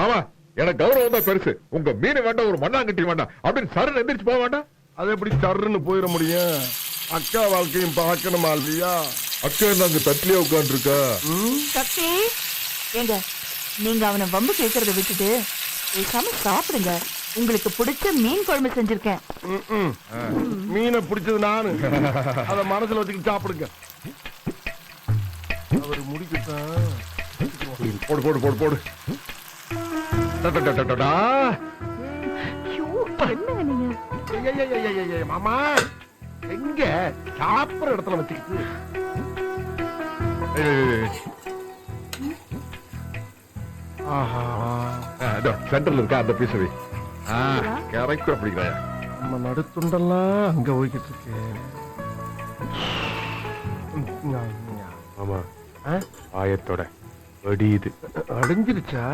மாமா எனக்கு கௌரவம் தான் பெருசு. உங்க மீன் வேண்டாம், ஒரு மண்ணாங்கட்டி வேண்டாம் அப்படின்னு சரண் எந்திரிச்சு போக வேண்டாம். அது எப்படி சர்ன்னு போயிட முடியும்? அக்கா வாழ்க்கையும் பார்க்கணுமா இல்லையா? அக்கா அங்க தட்டிலே உட்காந்து இருக்கா. சக்தி, ஏங்க நீங்க அவனை வம்பு கேட்கறத விட்டுட்டு பேசாம சாப்பிடுங்க. உங்களுக்கு பிடிச்ச மீன் குழம்பு செஞ்சிருக்கேன். மீனை பிடிச்சது நானு. அத மனசுல வச்சுக்கிட்டு சாப்பிடுங்க. அவர் முடிக்கத்தான். போடு போடு போடு போடு. டடடடடடா. ஐயோ, என்னங்க நீங்க? ஐயையையையைய, மாமா எங்க சாப்பிடுற இடத்துல வச்சுக்கிட்டு. ஆஹா, சென்டர்ல இருக்கா அந்த பீஸ் வை. கரெக்டா பிடிக்கிறாயா? நம்ம நடுத்துண்டெல்லாம் அங்க போய்கிட்டு இருக்கு. ஆமா, ஆயத்தோட வெடியுது. அடைஞ்சிருச்சா?